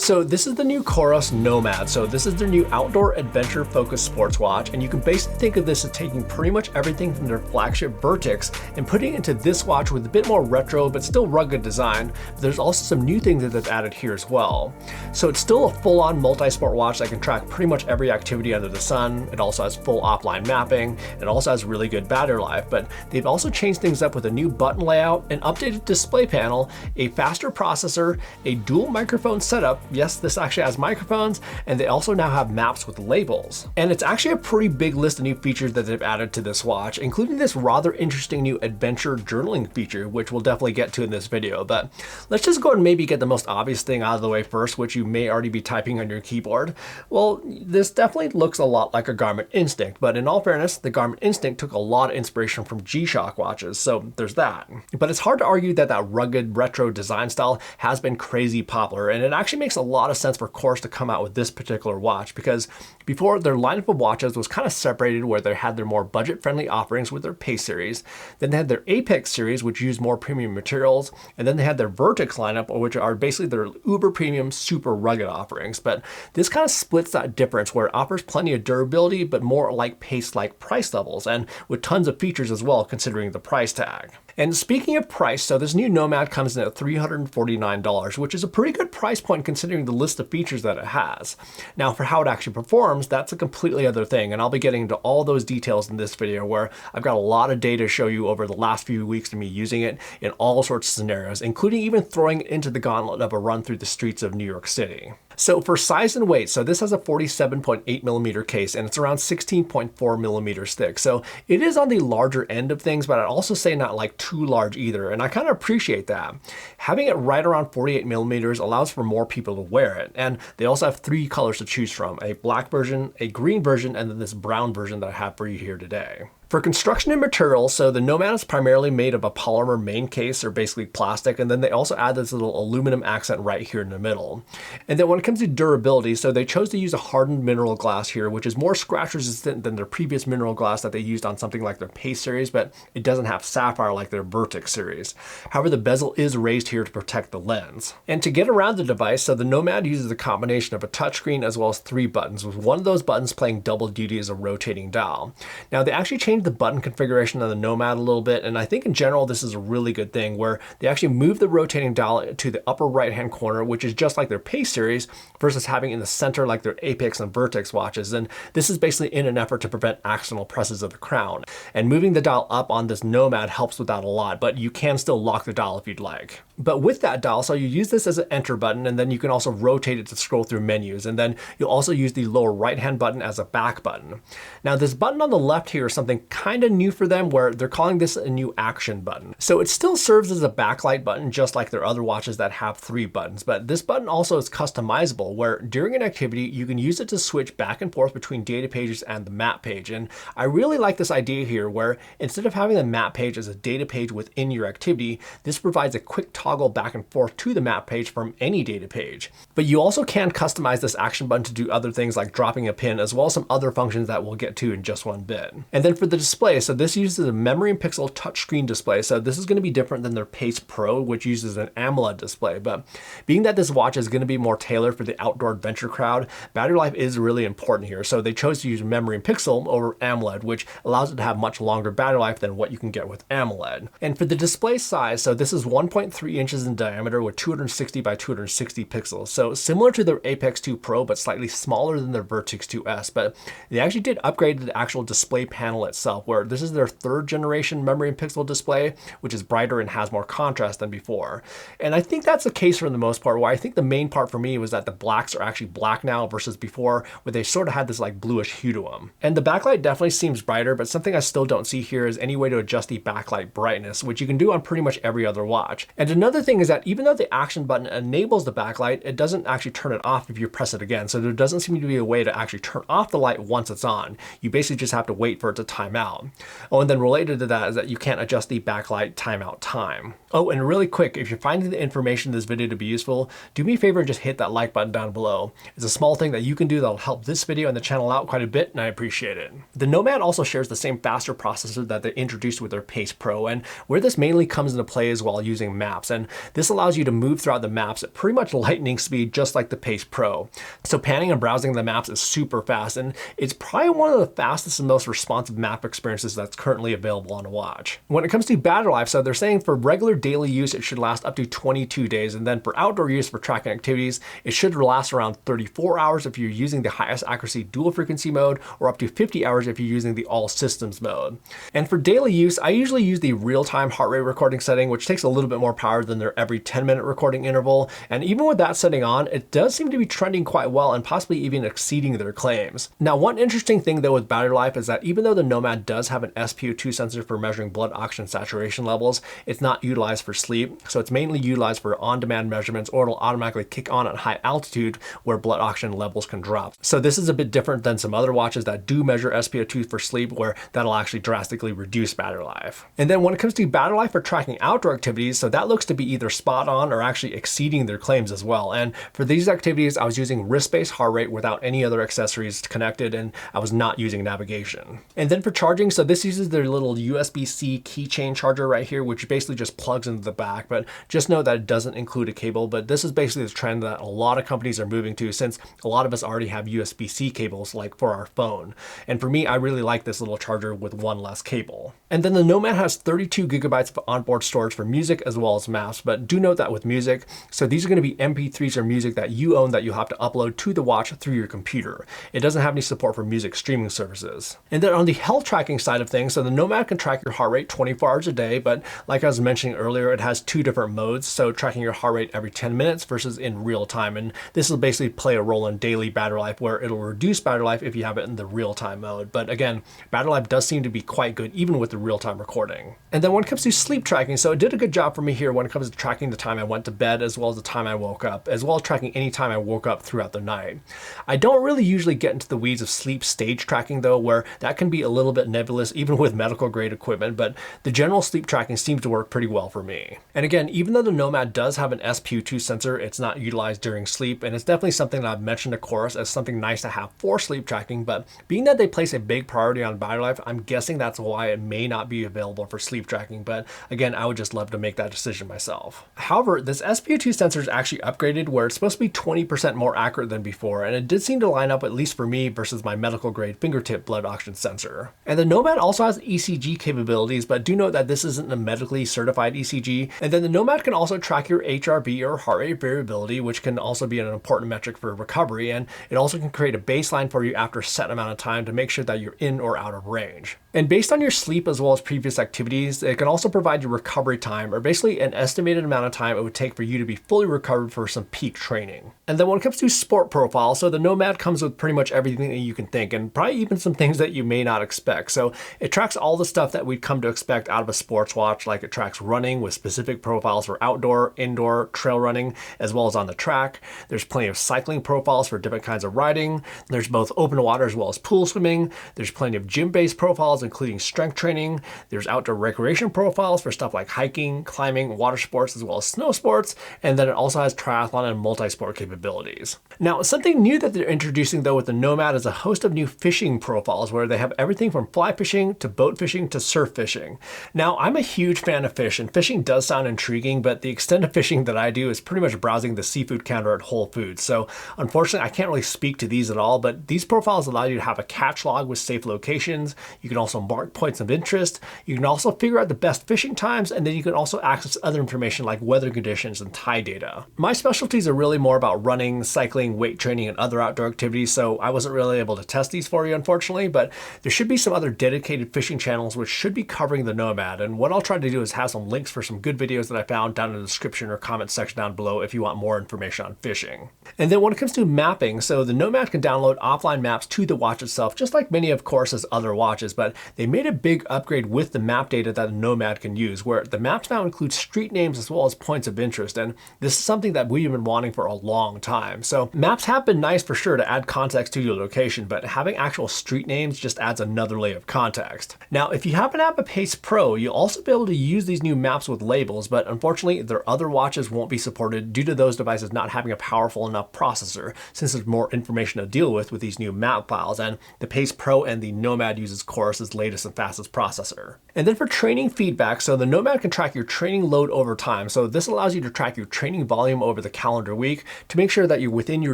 So this is the new COROS NOMAD. So this is their new outdoor adventure focused sports watch. And you can basically think of this as taking pretty much everything from their flagship Vertex and putting it into this watch with a bit more retro, but still rugged design. But there's also some new things that they've added here as well. So it's still a full-on multi-sport watch that can track pretty much every activity under the sun. It also has full offline mapping. It also has really good battery life, but they've also changed things up with a new button layout, an updated display panel, a faster processor, a dual microphone setup. Yes, this actually has microphones, and they also now have maps with labels. And it's actually a pretty big list of new features that they've added to this watch, including this rather interesting new adventure journaling feature, which we'll definitely get to in this video. But let's just go and maybe get the most obvious thing out of the way first, which you may already be typing on your keyboard. Well, this definitely looks a lot like a Garmin Instinct, but in all fairness, the Garmin Instinct took a lot of inspiration from G-Shock watches, so there's that. But it's hard to argue that that rugged retro design style has been crazy popular, and it actually makes a lot of sense for COROS to come out with this particular watch, because before, their lineup of watches was kind of separated, where they had their more budget-friendly offerings with their Pace series, then they had their Apex series, which used more premium materials, and then they had their Vertex lineup, which are basically their uber premium, super rugged offerings. But this kind of splits that difference, where it offers plenty of durability, but more like Pace-like price levels, and with tons of features as well, considering the price tag. And speaking of price, so this new Nomad comes in at $349, which is a pretty good price point considering the list of features that it has. Now, for how it actually performs, that's a completely other thing, and I'll be getting into all those details in this video, where I've got a lot of data to show you over the last few weeks of me using it in all sorts of scenarios, including even throwing it into the gauntlet of a run through the streets of New York City. So for size and weight, so this has a 47.8 millimeter case, and it's around 16.4 millimeters thick. So it is on the larger end of things, but I'd also say not like too large either. And I kind of appreciate that. Having it right around 48 millimeters allows for more people to wear it. And they also have 3 colors to choose from: a black version, a green version, and then this brown version that I have for you here today. For construction and materials, so the Nomad is primarily made of a polymer main case, or basically plastic, and then they also add this little aluminum accent right here in the middle. And then when it comes to durability, so they chose to use a hardened mineral glass here, which is more scratch resistant than their previous mineral glass that they used on something like their Pace series, but it doesn't have sapphire like their Vertex series. However, the bezel is raised here to protect the lens. And to get around the device, so the Nomad uses a combination of a touchscreen as well as 3 buttons, with one of those buttons playing double duty as a rotating dial. Now, they actually changed the button configuration of the Nomad a little bit, and I think in general this is a really good thing, where they actually move the rotating dial to the upper right hand corner, which is just like their Pace series, versus having it in the center like their Apex and Vertex watches. And this is basically in an effort to prevent accidental presses of the crown. And moving the dial up on this Nomad helps with that a lot, but you can still lock the dial if you'd like. But with that dial, so you use this as an enter button, and then you can also rotate it to scroll through menus, and then you'll also use the lower right hand button as a back button. Now, this button on the left here is something kind of new for them, where they're calling this a new action button. So it still serves as a backlight button, just like their other watches that have 3 buttons, but this button also is customizable, where during an activity you can use it to switch back and forth between data pages and the map page. And I really like this idea here, where instead of having the map page as a data page within your activity, this provides a quick toggle back and forth to the map page from any data page. But you also can customize this action button to do other things like dropping a pin, as well as some other functions that we'll get to in just one bit. And then for the display, so this uses a memory and pixel touchscreen display. So this is going to be different than their Pace Pro, which uses an AMOLED display. But being that this watch is going to be more tailored for the outdoor adventure crowd, battery life is really important here. So they chose to use memory and pixel over AMOLED, which allows it to have much longer battery life than what you can get with AMOLED. And for the display size, so this is 1.3 inches in diameter with 260 by 260 pixels. So similar to their Apex 2 Pro, but slightly smaller than their Vertex 2S. But they actually did upgrade the actual display panel itself, where this is their 3rd generation memory and pixel display, which is brighter and has more contrast than before. And I think that's the case for the most part, where I think the main part for me was that the blacks are actually black now versus before, where they sort of had this like bluish hue to them. And the backlight definitely seems brighter, but something I still don't see here is any way to adjust the backlight brightness, which you can do on pretty much every other watch. And another thing is that even though the action button enables the backlight, it doesn't actually turn it off if you press it again. So there doesn't seem to be a way to actually turn off the light once it's on. You basically just have to wait for it to time out. Oh, and then related to that is that you can't adjust the backlight timeout time. Oh, and really quick, if you're finding the information in this video to be useful, do me a favor and just hit that like button down below. It's a small thing that you can do that'll help this video and the channel out quite a bit, and I appreciate it. The Nomad also shares the same faster processor that they introduced with their Pace Pro, and where this mainly comes into play is while using maps. maps, and this allows you to move throughout the maps at pretty much lightning speed, just like the Pace Pro. So panning and browsing the maps is super fast, and it's probably one of the fastest and most responsive map experiences that's currently available on a watch. When it comes to battery life, so they're saying for regular daily use, it should last up to 22 days, and then for outdoor use for tracking activities, it should last around 34 hours if you're using the highest accuracy dual frequency mode, or up to 50 hours if you're using the all systems mode. And for daily use, I usually use the real-time heart rate recording setting, which takes a little bit more power than their every 10-minute recording interval, and even with that setting on, it does seem to be trending quite well and possibly even exceeding their claims. Now, one interesting thing though with battery life is that even though the Nomad does have an SpO2 sensor for measuring blood oxygen saturation levels, it's not utilized for sleep, so it's mainly utilized for on-demand measurements, or it'll automatically kick on at high altitude where blood oxygen levels can drop. So this is a bit different than some other watches that do measure SpO2 for sleep, where that'll actually drastically reduce battery life. And then when it comes to battery life for tracking outdoor activities, so that looks to be either spot on or actually exceeding their claims as well. And for these activities, I was using wrist-based heart rate without any other accessories connected, and I was not using navigation. And then for charging, so this uses their little USB-C keychain charger right here, which basically just plugs into the back, but just know that it doesn't include a cable. But this is basically the trend that a lot of companies are moving to, since a lot of us already have USB-C cables like for our phone. And for me, I really like this little charger with one less cable. And then the Nomad has 32 gigabytes of onboard storage for music as well as maps, but do note that with music, so these are going to be MP3s or music that you own that you'll have to upload to the watch through your computer. It doesn't have any support for music streaming services. And then on the health tracking side of things, so the Nomad can track your heart rate 24 hours a day, but like I was mentioning earlier, it has two different modes, so tracking your heart rate every 10 minutes versus in real time, and this will basically play a role in daily battery life, where it'll reduce battery life if you have it in the real-time mode. But again, battery life does seem to be quite good even with the real-time recording. And then when it comes to sleep tracking, so it did a good job for me here when it comes to tracking the time I went to bed as well as the time I woke up, as well as tracking any time I woke up throughout the night. I don't really usually get into the weeds of sleep stage tracking though, where that can be a little bit nebulous even with medical grade equipment, but the general sleep tracking seems to work pretty well for me. And again, even though the Nomad does have an SpO2 sensor, it's not utilized during sleep, and it's definitely something that I've mentioned to COROS as something nice to have for sleep tracking, but being that they place a big priority on battery life, I'm guessing that's why it may not be available for sleep tracking. But again, I would just love to make that decision myself. However, this SpO2 sensor is actually upgraded where it's supposed to be 20% more accurate than before, and it did seem to line up, at least for me, versus my medical grade fingertip blood oxygen sensor. And the Nomad also has ECG capabilities, but do note that this isn't a medically certified ECG. And then the Nomad can also track your HRV or heart rate variability, which can also be an important metric for recovery, and it also can create a baseline for you after a set amount of time to make sure that you're in or out of range. And based on your sleep as well as previous activities, it can also provide you recovery time, or basically an estimated amount of time it would take for you to be fully recovered for some peak training. And then when it comes to sport profile, so the Nomad comes with pretty much everything that you can think, and probably even some things that you may not expect. So it tracks all the stuff that we'd come to expect out of a sports watch, like it tracks running with specific profiles for outdoor, indoor, trail running, as well as on the track. There's plenty of cycling profiles for different kinds of riding. There's both open water as well as pool swimming. There's plenty of gym-based profiles, including strength training. There's outdoor recreation profiles for stuff like hiking, climbing, water sports, as well as snow sports. And then it also has triathlon and multi-sport capabilities. Now, something new that they're introducing though with the Nomad is a host of new fishing profiles, where they have everything from fly fishing to boat fishing to surf fishing. Now, I'm a huge fan of fish, and fishing does sound intriguing, but the extent of fishing that I do is pretty much browsing the seafood counter at Whole Foods. So unfortunately, I can't really speak to these at all, but these profiles allow you to have a catch log with safe locations. You can also mark points of interest. You can also figure out the best fishing times, and then you can also access other information like weather conditions and tide data. My specialties are really more about running, cycling, weight training, and other outdoor activities, so I wasn't really able to test these for you, unfortunately, but there should be some other dedicated fishing channels which should be covering the Nomad, and what I'll try to do is have some links for some good videos that I found down in the description or comment section down below if you want more information on fishing. And then when it comes to mapping, so the Nomad can download offline maps to the watch itself, just like many of COROS's other watches, but they made a big upgrade with the map data that the Nomad can use, where the maps now include street names as well as points of interest, and this is something that we've been wanting for a long time. So maps have been nice for sure to add context to your location, but having actual street names just adds another layer of context. Now, if you happen to have a Pace Pro, you'll also be able to use these new maps with labels, but unfortunately their other watches won't be supported due to those devices not having a powerful enough processor, since there's more information to deal with these new map files, and the Pace Pro and the Nomad uses COROS's latest and fastest processor. And then for training feedback, so the Nomad can track your training load over time. So this allows you to track your training volume over the calendar week to make sure that you're within your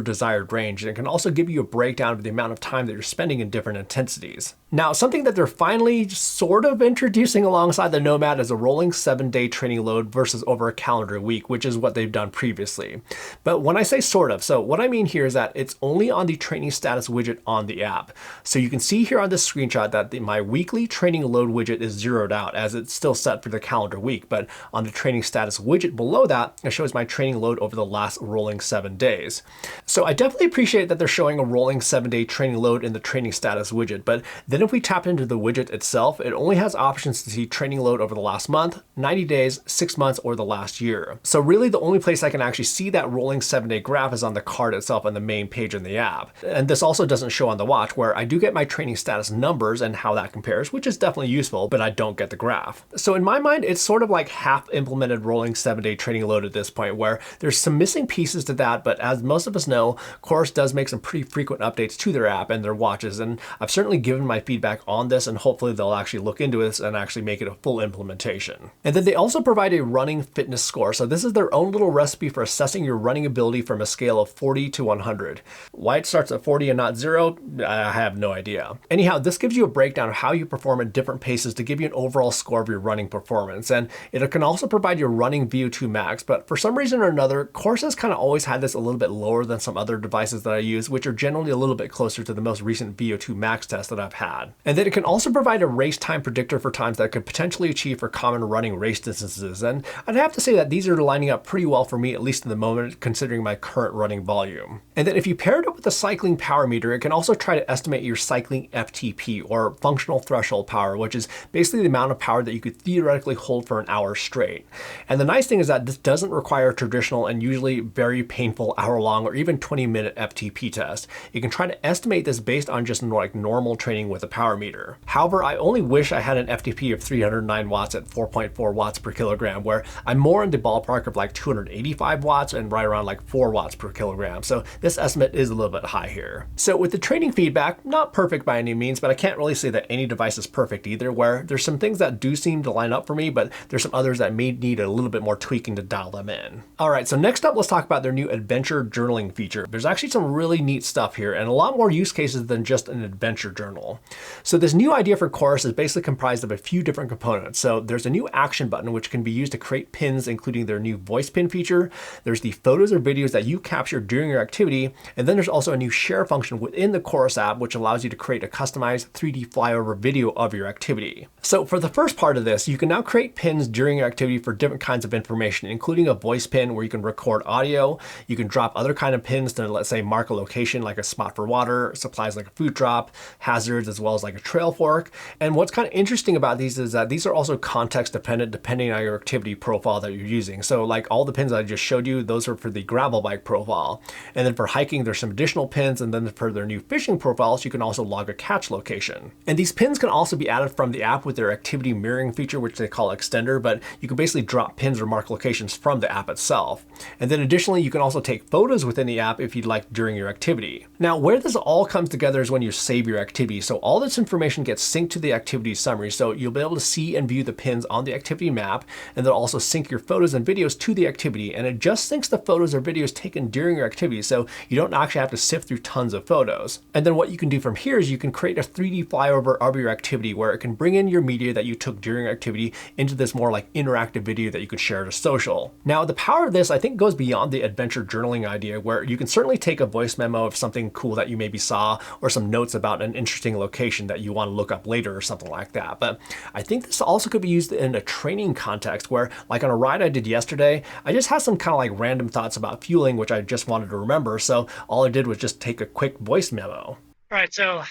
desired range. And it can also give you a breakdown of the amount of time that you're spending in different intensities. Now, something that they're finally sort of introducing alongside the Nomad is a rolling 7-day training load versus over a calendar week, which is what they've done previously. But when I say sort of, so what I mean here is that it's only on the training status widget on the app. So you can see here on this screenshot that my weekly training load widget is zeroed out as it's still set for the calendar week. But on the training status widget below that, it shows my training load over the last rolling 7 days. So I definitely appreciate that they're showing a rolling 7-day training load in the training status widget. But then if we tap into the widget itself, it only has options to see training load over the last month, 90 days, 6 months, or the last year. So really the only place I can actually see that rolling 7-day graph is on the card itself on the main page in the app. And this also doesn't show on the watch, where I do get my training status numbers and how that compares, which is definitely useful, but I don't get the graph. So in my mind, it's sort of like half implemented rolling 7-day training load at this point, where there's some missing pieces to that, but as most of us know, COROS does make some pretty frequent updates to their app and their watches, and I've certainly given my feedback on this, and hopefully they'll actually look into this and actually make it a full implementation. And then they also provide a running fitness score. So this is their own little recipe for assessing your running ability from a scale of 40 to 100. Why it starts at 40 and not 0, I have no idea. Anyhow, this gives you a breakdown of how you perform at different paces to give you an overall score of your running performance. And it can also provide your running VO2 max, but for some reason or another, COROS has kind of always had this a little bit lower than some other devices that I use, which are generally a little bit closer to the most recent VO2 max test that I've had. And then it can also provide a race time predictor for times that it could potentially achieve for common running race distances. And I'd have to say that these are lining up pretty well for me, at least in the moment, considering my current running volume. And then if you pair it up with a cycling power meter, it can also try to estimate your cycling FTP, or functional threshold power, which is basically the amount of power that you could theoretically hold for an hour straight. And the nice thing is that this doesn't require a traditional and usually very painful hour-long or even 20-minute FTP test. You can try to estimate this based on just like normal training with a power meter. However, I only wish I had an FTP of 309 watts at 4.4 watts per kilogram, where I'm more in the ballpark of like 285 watts and right around like 4 watts per kilogram. So this estimate is a little bit high here. So with the training feedback, not perfect by any means, but I can't really say that any device is perfect either, where there's some things that do seem to line up for me, but there's some others that may need a little bit more tweaking to dial them in. All right, so next up, let's talk about their new adventure journaling feature. There's actually some really neat stuff here and a lot more use cases than just an adventure journal. So this new idea for COROS is basically comprised of a few different components. So there's a new action button, which can be used to create pins, including their new voice pin feature. There's the photos or videos that you capture during your activity. And then there's also a new share function within the COROS app, which allows you to create a customized 3D flyover video of your activity. So for the first part of this, you can now create pins during your activity for different kinds of information, including a voice pin where you can record audio. You can drop other kind of pins to, let's say, mark a location like a spot for water, supplies like a food drop, hazards, as well as like a trail fork. And what's kind of interesting about these is that these are also context dependent depending on your activity profile that you're using. So like all the pins I just showed you, those are for the gravel bike profile. And then for hiking, there's some additional pins. And then for their new fishing profiles, you can also log a catch location. And these pins can also be added from the app with their activity mirroring feature, which they call Extender, but you can basically drop pins or mark locations from the app itself. And then additionally, you can also take photos within the app if you'd like during your activity. Now, where this all comes together is when you save your activity. So all this information gets synced to the activity summary. So you'll be able to see and view the pins on the activity map, and they'll also sync your photos and videos to the activity. And it just syncs the photos or videos taken during your activity. So you don't actually have to sift through tons of photos. And then what you can do from here is you can create a 3D flyover of your activity where it can bring in your media that you took during your activity into this more like interactive video that you could share to social. Now, the power of this, I think, goes beyond the adventure journaling idea, where you can certainly take a voice memo of something cool that you maybe saw or some notes about an interesting location that you want to look up later or something like that. But I think this also could be used in a training context where, like on a ride I did yesterday, I just had some kind of like random thoughts about fueling, which I just wanted to remember. So all I did was just take a quick voice memo. All right, so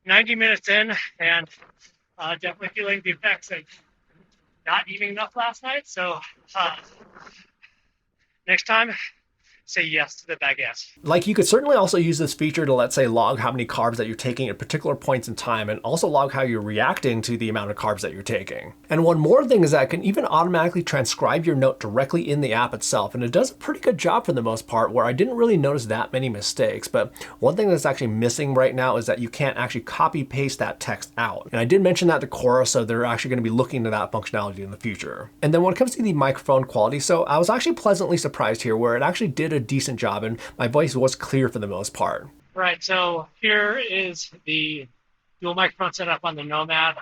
90 minutes in, and definitely feeling the effects of not eating enough last night. So next time, say yes to the baguette. Like, you could certainly also use this feature to, let's say, log how many carbs that you're taking at particular points in time, and also log how you're reacting to the amount of carbs that you're taking. And one more thing is that it can even automatically transcribe your note directly in the app itself, and it does a pretty good job for the most part, where I didn't really notice that many mistakes. But one thing that's actually missing right now is that you can't actually copy paste that text out. And I did mention that to COROS, so they're actually going to be looking into that functionality in the future. And then when it comes to the microphone quality, so I was actually pleasantly surprised here, where it actually did a decent job and my voice was clear for the most part. Right, so here is the dual microphone setup on the Nomad,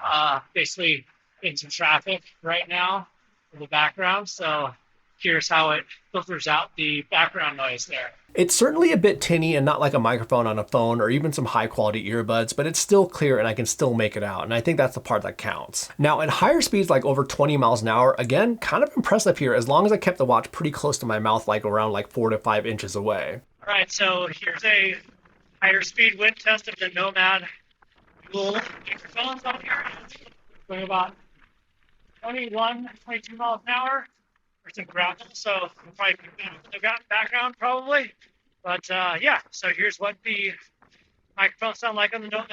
basically in some traffic right now in the background. So here's how it filters out the background noise there. It's certainly a bit tinny and not like a microphone on a phone or even some high quality earbuds, but it's still clear and I can still make it out. And I think that's the part that counts. Now at higher speeds, like over 20 miles an hour, again, kind of impressive here, as long as I kept the watch pretty close to my mouth, like around like 4 to 5 inches away. All right, so here's a higher speed wind test of the Nomad dual microphones on here. Going about 21, 22 miles an hour. There's some gravel, so we'll probably the background probably. But yeah, so here's what the microphones sound like on the Nomad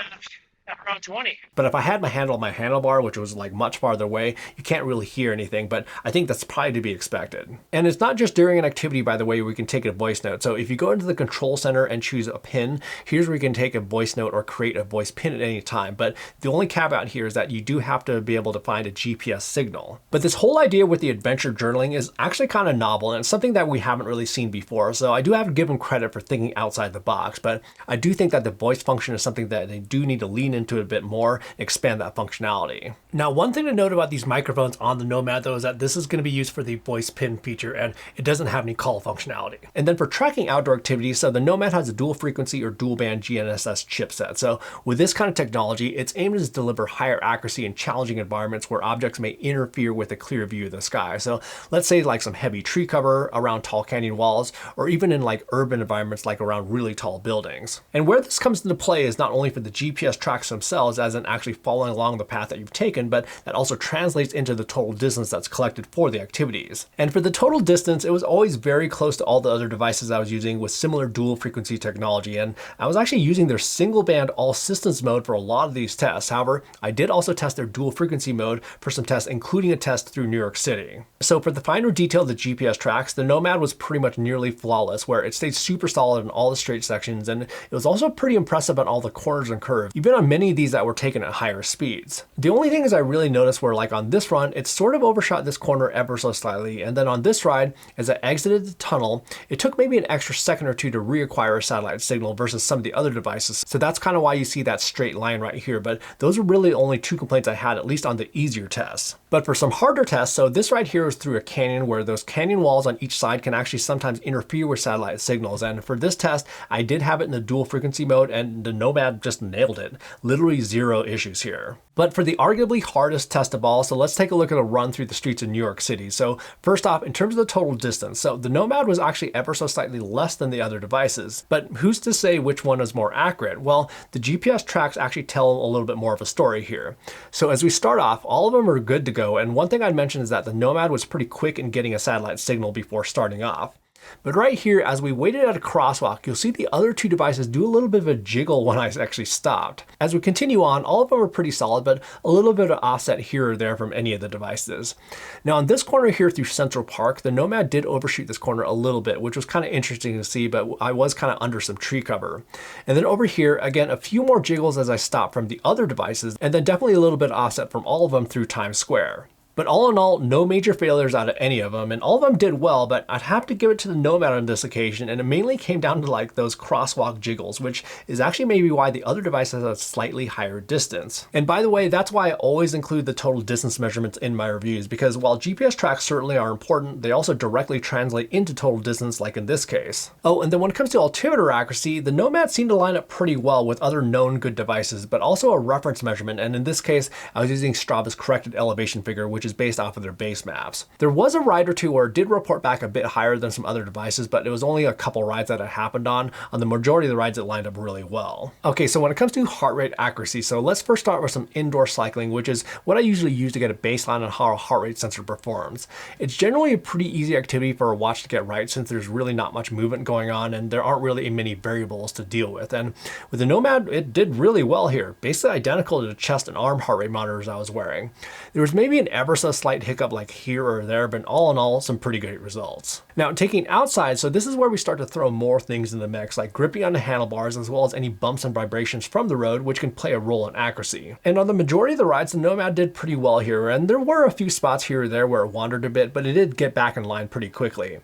at around 20. But if I had my hand on my handlebar, which was like much farther away, you can't really hear anything, but I think that's probably to be expected. And it's not just during an activity, by the way, where we can take a voice note. So if you go into the control center and choose a pin, here's where you can take a voice note or create a voice pin at any time. But the only caveat here is that you do have to be able to find a GPS signal. But this whole idea with the adventure journaling is actually kind of novel, and it's something that we haven't really seen before. So I do have to give them credit for thinking outside the box, but I do think that the voice function is something that they do need to lean into a bit more, expand that functionality. Now, one thing to note about these microphones on the Nomad though is that this is going to be used for the voice pin feature, and it doesn't have any call functionality. And then for tracking outdoor activities, so the Nomad has a dual frequency or dual band GNSS chipset. So with this kind of technology, it's aimed to deliver higher accuracy in challenging environments where objects may interfere with a clear view of the sky. So let's say like some heavy tree cover around tall canyon walls, or even in like urban environments like around really tall buildings. And where this comes into play is not only for the GPS tracks themselves as in actually following along the path that you've taken, but that also translates into the total distance that's collected for the activities. And for the total distance, it was always very close to all the other devices I was using with similar dual frequency technology, and I was actually using their single band all systems mode for a lot of these tests. However, I did also test their dual frequency mode for some tests, including a test through New York City. So for the finer detail of the GPS tracks, the Nomad was pretty much nearly flawless, where it stayed super solid in all the straight sections, and it was also pretty impressive on all the corners and curves, even on many of these that were taken at higher speeds. The only thing is I really noticed where, like on this run, it sort of overshot this corner ever so slightly, and then on this ride, as I exited the tunnel, it took maybe an extra second or two to reacquire a satellite signal versus some of the other devices. So that's kind of why you see that straight line right here, but those were really the only 2 complaints I had, at least on the easier tests. But for some harder tests, so this right here is through a canyon where those canyon walls on each side can actually sometimes interfere with satellite signals, and for this test, I did have it in the dual frequency mode, and the Nomad just nailed it. Literally 0 issues here. But for the arguably hardest test of all, so let's take a look at a run through the streets of New York City. So first off, in terms of the total distance, so the Nomad was actually ever so slightly less than the other devices, but who's to say which one is more accurate? Well, the GPS tracks actually tell a little bit more of a story here. So as we start off, all of them are good to go, and one thing I'd mention is that the Nomad was pretty quick in getting a satellite signal before starting off. But right here, as we waited at a crosswalk, you'll see the other 2 devices do a little bit of a jiggle when I actually stopped. As we continue on, all of them are pretty solid, but a little bit of offset here or there from any of the devices. Now on this corner here through Central Park, the Nomad did overshoot this corner a little bit, which was kind of interesting to see, but I was kind of under some tree cover. And then over here, again, a few more jiggles as I stopped from the other devices, and then definitely a little bit of offset from all of them through Times Square. But all in all, no major failures out of any of them, and all of them did well, but I'd have to give it to the Nomad on this occasion, and it mainly came down to like those crosswalk jiggles, which is actually maybe why the other device has a slightly higher distance. And by the way, that's why I always include the total distance measurements in my reviews, because while GPS tracks certainly are important, they also directly translate into total distance, like in this case. Oh, and then when it comes to altimeter accuracy, the Nomad seemed to line up pretty well with other known good devices, but also a reference measurement, and in this case, I was using Strava's corrected elevation figure, which is based off of their base maps. There was a ride or two where it did report back a bit higher than some other devices, but it was only a couple rides that it happened on. On the majority of the rides, it lined up really well. Okay, so when it comes to heart rate accuracy, so let's first start with some indoor cycling, which is what I usually use to get a baseline on how a heart rate sensor performs. It's generally a pretty easy activity for a watch to get right since there's really not much movement going on and there aren't really many variables to deal with. And with the Nomad, it did really well here, basically identical to the chest and arm heart rate monitors I was wearing. There was maybe an ever so slight hiccup like here or there, but all in all, some pretty great results. Now, taking outside, so this is where we start to throw more things in the mix, like gripping on the handlebars as well as any bumps and vibrations from the road, which can play a role in accuracy. And on the majority of the rides, the Nomad did pretty well here, and there were a few spots here or there where it wandered a bit, but it did get back in line pretty quickly.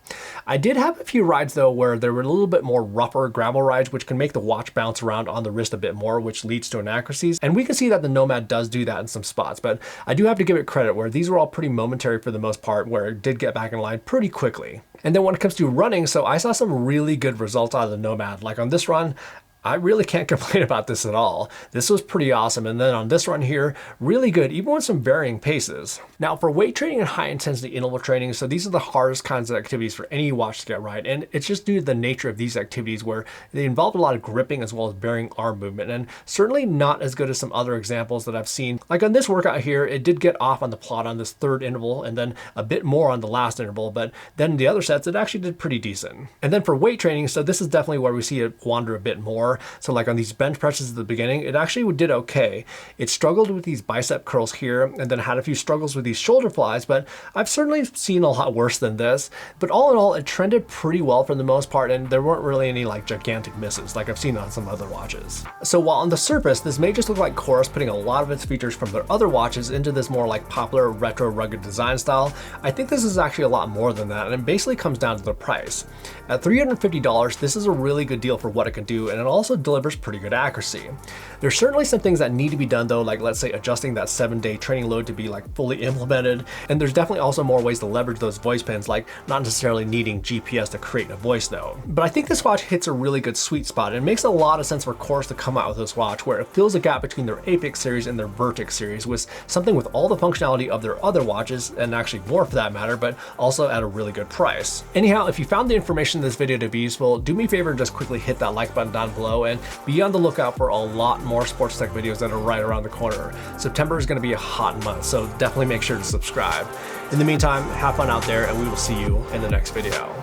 I did have a few rides though where there were a little bit more rougher gravel rides, which can make the watch bounce around on the wrist a bit more, which leads to inaccuracies. And we can see that the Nomad does do that in some spots, but I do have to give it credit where these were all pretty momentary for the most part, where it did get back in line pretty quickly. And then when it comes to running, so I saw some really good results out of the Nomad. Like on this run, I really can't complain about this at all. This was pretty awesome. And then on this run here, really good, even with some varying paces. Now for weight training and high intensity interval training, so these are the hardest kinds of activities for any watch to get right. And it's just due to the nature of these activities where they involve a lot of gripping as well as varying arm movement, and certainly not as good as some other examples that I've seen. Like on this workout here, it did get off on the plot on this third interval and then a bit more on the last interval, but then the other sets, it actually did pretty decent. And then for weight training, so this is definitely where we see it wander a bit more. So like on these bench presses at the beginning, it actually did okay. It struggled with these bicep curls here and then had a few struggles with these shoulder flies, but I've certainly seen a lot worse than this. But all in all, it trended pretty well for the most part, and there weren't really any like gigantic misses like I've seen on some other watches. So while on the surface, this may just look like COROS putting a lot of its features from their other watches into this more like popular retro rugged design style, I think this is actually a lot more than that, and it basically comes down to the price. At $350, this is a really good deal for what it can do, and it also delivers pretty good accuracy. There's certainly some things that need to be done though, like let's say adjusting that 7-day training load to be like fully implemented, and there's definitely also more ways to leverage those voice pins, like not necessarily needing GPS to create a voice note. But I think this watch hits a really good sweet spot, and it makes a lot of sense for COROS to come out with this watch where it fills a gap between their Apex series and their Vertex series with something with all the functionality of their other watches, and actually more for that matter, but also at a really good price. Anyhow, if you found the information in this video to be useful, do me a favor and just quickly hit that like button down below, and be on the lookout for a lot more sports tech videos that are right around the corner. September is going to be a hot month, so definitely make sure to subscribe. In the meantime, have fun out there, and we will see you in the next video.